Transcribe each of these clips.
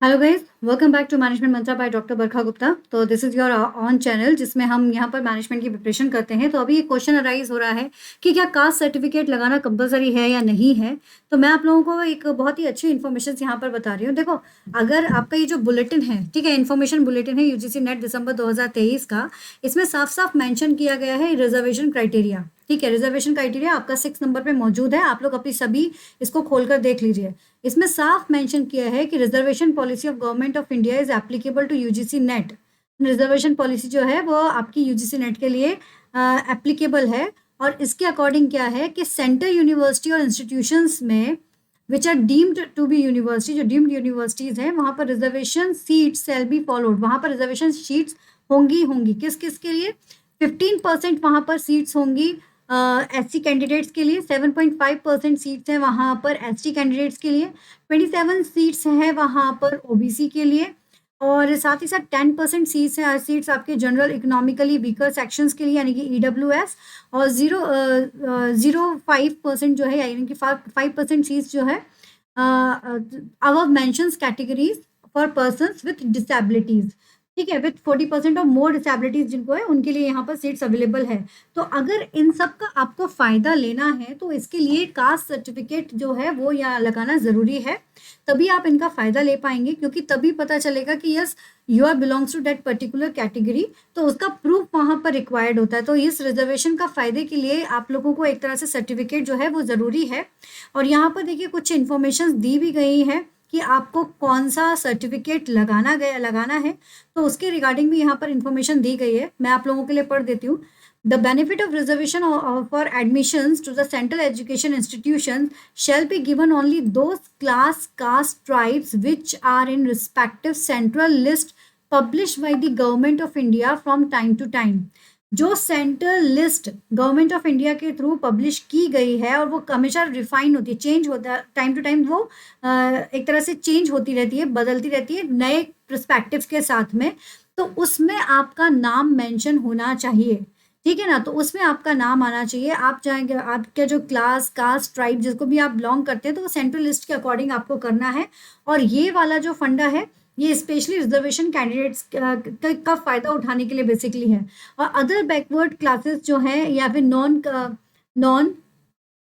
Hello guys, welcome back to management mantra by doctor Barkha Gupta. तो this is your own channel जिसमें हम यहाँ पर मैनेजमेंट की प्रिपरेशन करते हैं। तो अभी एक क्वेश्चन अराइज हो रहा है कि क्या कास्ट सर्टिफिकेट लगाना कंपलसरी है या नहीं है। तो मैं आप लोगों को एक बहुत ही अच्छी इन्फॉर्मेशन यहाँ पर बता रही हूँ। देखो, अगर आपका ये जो बुलेटिन है, ठीक है, इन्फॉर्मेशन बुलेटिन है यूजीसी नेट दिसंबर 2023 का, इसमें साफ साफ मेंशन किया गया है रिजर्वेशन क्राइटेरिया। ठीक है, रिजर्वेशन क्राइटेरिया आपका 6 नंबर पे मौजूद है। आप लोग अपनी सभी इसको खोलकर देख लीजिए। इसमें साफ मेंशन किया है कि reservation policy of government of India is applicable to UGC NET. Reservation policy जो है वो आपकी यूजीसी नेट के लिए एप्लीकेबल है। और इसके अकॉर्डिंग क्या है कि सेंटर यूनिवर्सिटी और इंस्टीट्यूशंस में which are deemed to be university, जो डीम्ड यूनिवर्सिटीज हैं वहां पर reservation seats shall be followed. वहां पर रिजर्वेशन सीट्स होंगी किस किस के लिए? 15% वहां पर सीट्स होंगी एससी कैंडिडेट्स के लिए, 7.5% सीट्स हैं वहां पर एसटी कैंडिडेट्स के लिए, 27 सीट्स हैं वहां पर ओबीसी के लिए, और साथ ही साथ 10% सीट्स आपके जनरल इकोनॉमिकली वीकर सेक्शंस के लिए यानी कि ईडब्ल्यूएस, और 0.05% जो है यानी कि 5% सीट्स जो है above mentions categories for persons with disabilities. ठीक है, विथ 40% और मोर डिसेबिलिटीज जिनको है उनके लिए यहाँ पर सीट्स अवेलेबल है। तो अगर इन सब का आपको फायदा लेना है तो इसके लिए कास्ट सर्टिफिकेट जो है वो यहाँ लगाना जरूरी है। तभी आप इनका फायदा ले पाएंगे, क्योंकि तभी पता चलेगा कि yes you are belongs to that particular category. तो उसका प्रूफ वहां पर रिक्वायर्ड होता है। तो इस रिजर्वेशन का फायदे के लिए आप लोगों को एक तरह से सर्टिफिकेट जो है वो जरूरी है। और यहाँ पर देखिए कुछ इन्फॉर्मेशन दी भी गई है कि आपको कौन सा सर्टिफिकेट लगाना है। तो उसके रिगार्डिंग भी यहाँ पर इंफॉर्मेशन दी गई है, मैं आप लोगों के लिए पढ़ देती हूँ। The benefit of reservation for admissions to the central education institutions shall be given only those class, caste, tribes which are in respective central list published by the government of India from time to time. जो central list government of India के through publish की गई है, और वो हमेशा refine होती है, चेंज होता है टाइम टू टाइम, वो एक तरह से चेंज होती रहती है, बदलती रहती है नए पर्सपेक्टिव के साथ में। तो उसमें आपका नाम मेंशन होना चाहिए, ठीक है ना। तो उसमें आपका नाम आना चाहिए। आप चाहेंगे आपके जो क्लास, कास्ट, ट्राइब जिसको भी आप बिलोंग करते हैं, तो वो सेंट्रल लिस्ट के अकॉर्डिंग आपको करना है। और ये वाला जो फंडा है ये स्पेशली रिजर्वेशन कैंडिडेट्स का फायदा उठाने के लिए बेसिकली है। और अदर बैकवर्ड क्लासेस जो हैं या फिर नॉन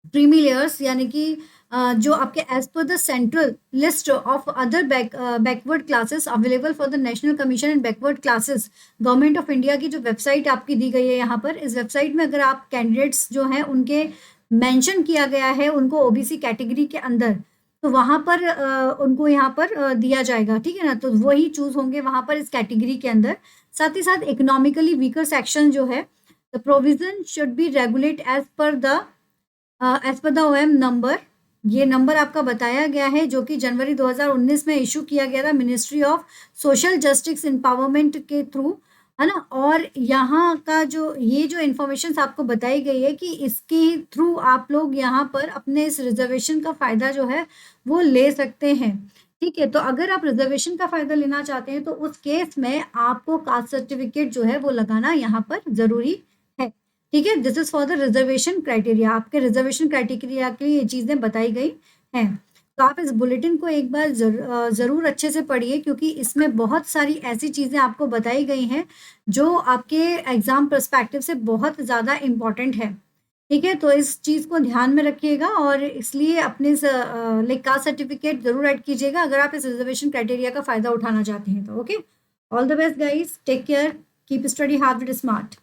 क्रीमी लेयर्स यानी कि जो आपके as per the central list of other backward classes available for the national commission and backward classes, government of India की जो वेबसाइट आपकी दी गई है यहाँ पर, इस वेबसाइट में अगर आप कैंडिडेट्स जो हैं उनके मेंशन किया गया है उनको ओबीसी कैटेगरी के अंदर, तो वहां पर उनको यहाँ पर दिया जाएगा, ठीक है ना। तो वही चूज होंगे वहां पर इस कैटेगरी के अंदर। साथ ही साथ इकोनॉमिकली वीकर सेक्शन जो है, the provision should be regulate as per the OM number. ये नंबर आपका बताया गया है जो कि जनवरी 2019 में इशू किया गया था ministry of social justice empowerment के थ्रू, है ना। और यहाँ का जो ये जो इन्फॉर्मेशन आपको बताई गई है कि इसके थ्रू आप लोग यहाँ पर अपने इस रिजर्वेशन का फायदा जो है वो ले सकते हैं, ठीक है। तो अगर आप रिजर्वेशन का फायदा लेना चाहते हैं तो उस केस में आपको कास्ट सर्टिफिकेट जो है वो लगाना यहाँ पर जरूरी है, ठीक है। This is for the reservation criteria. आपके रिजर्वेशन क्राइटेरिया के लिए ये चीजें बताई गई हैं। तो आप इस बुलेटिन को एक बार जरूर अच्छे से पढ़िए, क्योंकि इसमें बहुत सारी ऐसी चीजें आपको बताई गई हैं जो आपके एग्जाम पर्सपेक्टिव से बहुत ज्यादा इम्पोर्टेंट है, ठीक है। तो इस चीज को ध्यान में रखिएगा और इसलिए अपने लाइक कास्ट सर्टिफिकेट जरूर ऐड कीजिएगा अगर आप इस रिजर्वेशन क्राइटेरिया का फायदा उठाना चाहते हैं तो। Okay, all the best guys, take care, keep study hard with smart.